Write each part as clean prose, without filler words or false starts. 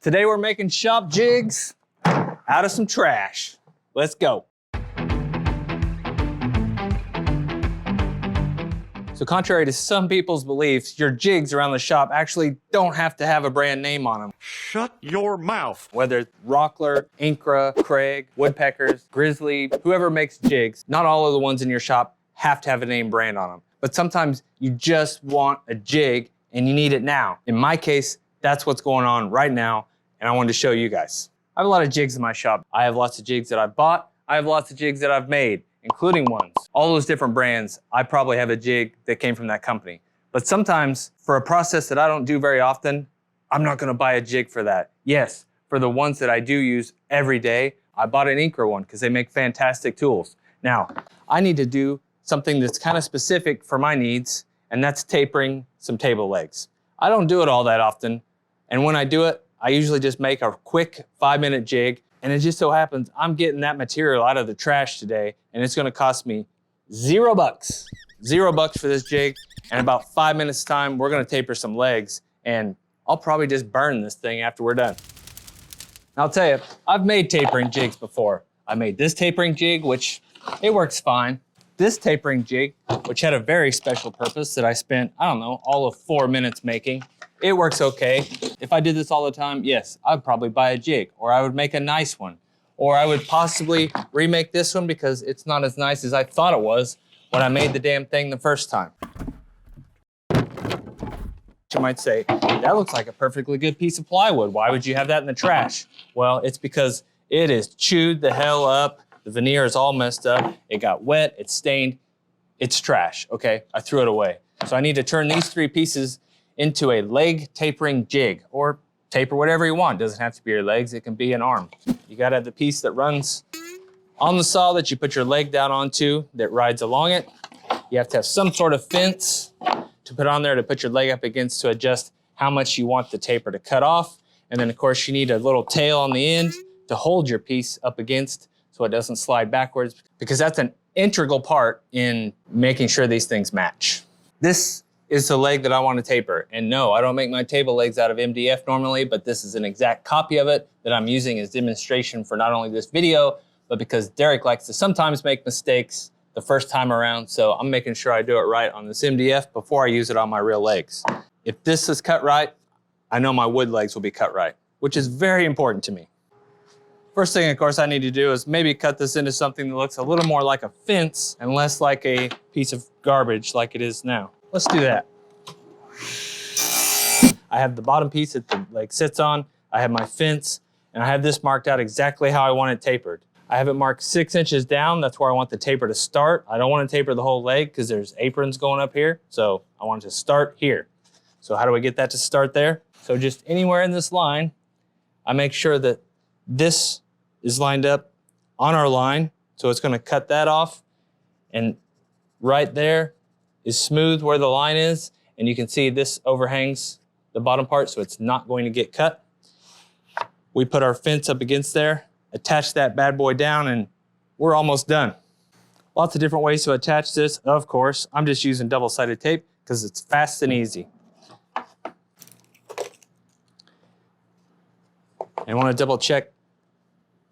Today we're making shop jigs out of some trash. Let's go. So contrary to some people's beliefs, your jigs around the shop actually don't have to have a brand name on them. Shut your mouth. Whether it's Rockler, Incra, Craig, Woodpeckers, Grizzly, whoever makes jigs, not all of the ones in your shop have to have a name brand on them. But sometimes you just want a jig and you need it now. In my case, that's what's going on right now, and I wanted to show you guys. I have a lot of jigs in my shop. I have lots of jigs that I've bought. I have lots of jigs that I've made, including ones. All those different brands, I probably have a jig that came from that company. But sometimes, for a process that I don't do very often, I'm not gonna buy a jig for that. Yes, for the ones that I do use every day, I bought an Incra one because they make fantastic tools. Now, I need to do something that's kind of specific for my needs, and that's tapering some table legs. I don't do it all that often, and when I do it, I usually just make a quick 5-minute jig, and it just so happens I'm getting that material out of the trash today, and it's gonna cost me $0. $0 for this jig, and about 5 minutes time, we're gonna taper some legs, and I'll probably just burn this thing after we're done. I'll tell you, I've made tapering jigs before. I made this tapering jig, which it works fine. This tapering jig, which had a very special purpose that I spent, I don't know, all of 4 minutes making. It works okay. If I did this all the time, yes, I'd probably buy a jig, or I would make a nice one, or I would possibly remake this one because it's not as nice as I thought it was when I made the damn thing the first time. You might say, that looks like a perfectly good piece of plywood. Why would you have that in the trash? Well, it's because it is chewed the hell up. The veneer is all messed up. It got wet, it's stained. It's trash, okay? I threw it away. So I need to turn these 3 pieces into a leg tapering jig, or taper whatever you want. It doesn't have to be your legs, it can be an arm. You gotta have the piece that runs on the saw that you put your leg down onto that rides along it. You have to have some sort of fence to put on there to put your leg up against to adjust how much you want the taper to cut off. And then of course you need a little tail on the end to hold your piece up against so it doesn't slide backwards, because that's an integral part in making sure these things match. This is the leg that I want to taper. And no, I don't make my table legs out of MDF normally, but this is an exact copy of it that I'm using as demonstration for not only this video, but because Derek likes to sometimes make mistakes the first time around, so I'm making sure I do it right on this MDF before I use it on my real legs. If this is cut right, I know my wood legs will be cut right, which is very important to me. First thing, of course, I need to do is maybe cut this into something that looks a little more like a fence and less like a piece of garbage like it is now. Let's do that. I have the bottom piece that the leg sits on, I have my fence, and I have this marked out exactly how I want it tapered. I have it marked 6 inches down. That's where I want the taper to start. I don't want to taper the whole leg because there's aprons going up here. So I want it to start here. So how do I get that to start there? So just anywhere in this line, I make sure that this is lined up on our line. So it's going to cut that off. And right there is smooth where the line is. And you can see this overhangs the bottom part, so it's not going to get cut. We put our fence up against there, attach that bad boy down, and we're almost done. Lots of different ways to attach this, of course. I'm just using double-sided tape because it's fast and easy. And I want to double check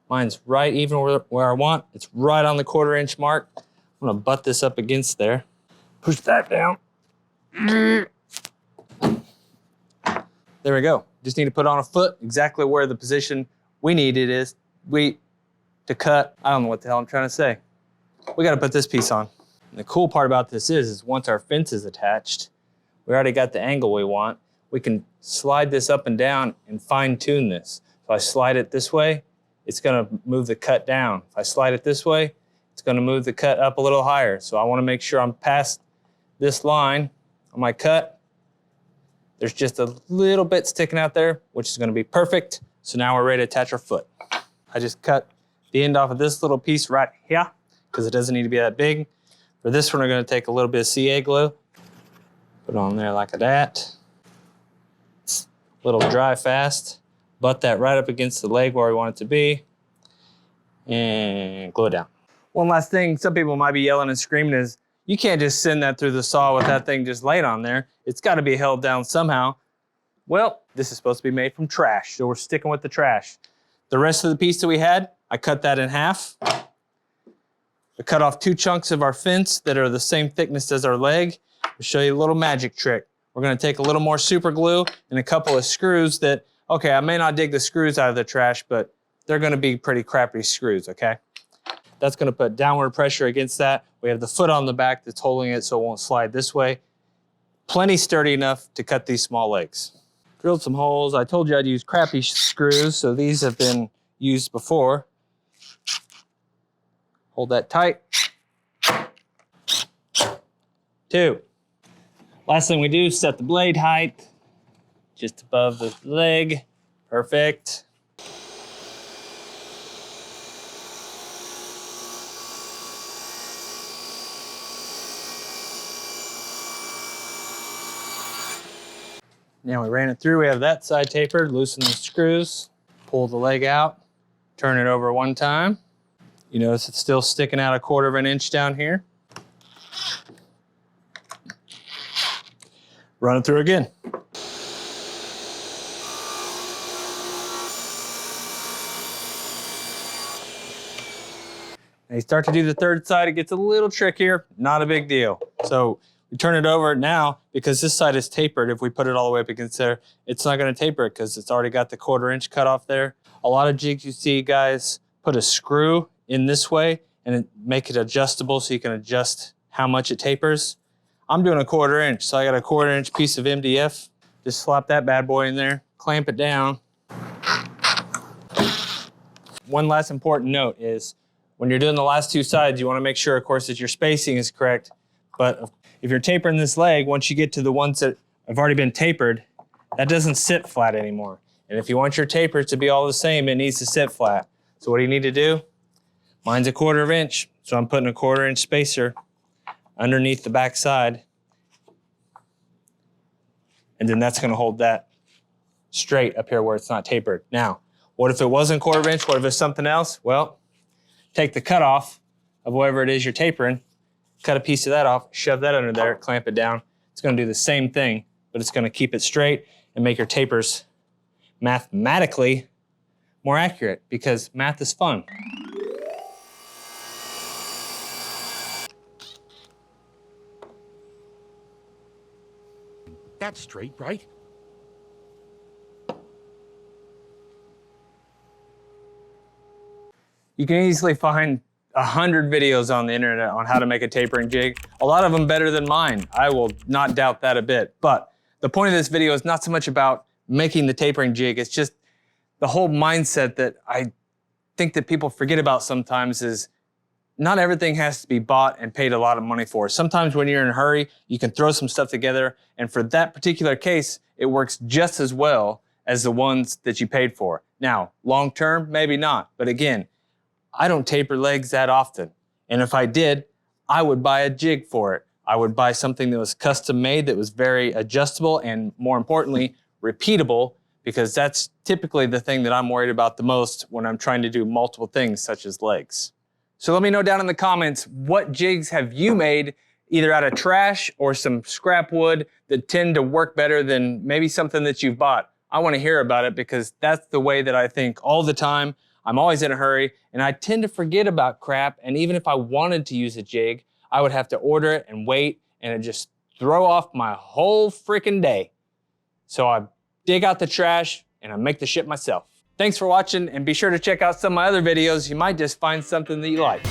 mine's right even where I want. It's right on the 1/4 inch mark. I'm gonna butt this up against there. Push that down. There we go. Just need to put on a foot exactly where the position we need it is. To cut, I don't know what the hell I'm trying to say. We gotta put this piece on. And the cool part about this is once our fence is attached, we already got the angle we want. We can slide this up and down and fine tune this. If I slide it this way, it's gonna move the cut down. If I slide it this way, it's gonna move the cut up a little higher. So I wanna make sure I'm past this line on my cut. There's just a little bit sticking out there, which is gonna be perfect. So now we're ready to attach our foot. I just cut the end off of this little piece right here because it doesn't need to be that big. For this one, we're gonna take a little bit of CA glue, put it on there like that. It's a little dry fast. Butt that right up against the leg where we want it to be and glue it down. One last thing some people might be yelling and screaming is, you can't just send that through the saw with that thing just laid on there. It's gotta be held down somehow. Well, this is supposed to be made from trash, so we're sticking with the trash. The rest of the piece that we had, I cut that in half. I cut off 2 chunks of our fence that are the same thickness as our leg. I'll show you a little magic trick. We're gonna take a little more super glue and a couple of screws that, okay, I may not dig the screws out of the trash, but they're gonna be pretty crappy screws, okay? That's gonna put downward pressure against that. We have the foot on the back that's holding it so it won't slide this way. Plenty sturdy enough to cut these small legs. Drilled some holes. I told you I'd use crappy screws, so these have been used before. Hold that tight. 2. Last thing we do is set the blade height just above the leg. Perfect. Now we ran it through, we have that side tapered, loosen the screws, pull the leg out, turn it over 1 time. You notice it's still sticking out 1/4 inch down here. Run it through again. And you start to do the 3rd side, it gets a little trickier, not a big deal. So we turn it over now, because this side is tapered. If we put it all the way up against there, it's not gonna taper it because it's already got the 1/4 inch cut off there. A lot of jigs you see guys put a screw in this way and make it adjustable so you can adjust how much it tapers. I'm doing 1/4 inch, so I got a 1/4 inch piece of MDF. Just slap that bad boy in there, clamp it down. One last important note is when you're doing the last 2 sides, you wanna make sure, of course, that your spacing is correct. But if you're tapering this leg, once you get to the ones that have already been tapered, that doesn't sit flat anymore. And if you want your tapers to be all the same, it needs to sit flat. So what do you need to do? Mine's 1/4 inch, so I'm putting a 1/4 inch spacer underneath the back side. And then that's gonna hold that straight up here where it's not tapered. Now, what if it wasn't 1/4 inch? What if it's something else? Well, take the cutoff of whatever it is you're tapering, cut a piece of that off, shove that under there, clamp it down. It's gonna do the same thing, but it's gonna keep it straight and make your tapers mathematically more accurate, because math is fun. That's straight, right? You can easily find 100 videos on the internet on how to make a tapering jig. A lot of them better than mine. I will not doubt that a bit. But the point of this video is not so much about making the tapering jig, it's just the whole mindset that I think that people forget about sometimes is not everything has to be bought and paid a lot of money for. Sometimes when you're in a hurry, you can throw some stuff together, and for that particular case, it works just as well as the ones that you paid for. Now, long term, maybe not, but again, I don't taper legs that often. And if I did, I would buy a jig for it. I would buy something that was custom made, that was very adjustable, and more importantly, repeatable, because that's typically the thing that I'm worried about the most when I'm trying to do multiple things such as legs. So let me know down in the comments, what jigs have you made either out of trash or some scrap wood that tend to work better than maybe something that you've bought? I want to hear about it, because that's the way that I think all the time. I'm always in a hurry, and I tend to forget about crap, and even if I wanted to use a jig, I would have to order it and wait, and it'd just throw off my whole freaking day. So I dig out the trash and I make the shit myself. Thanks for watching, and be sure to check out some of my other videos. You might just find something that you like.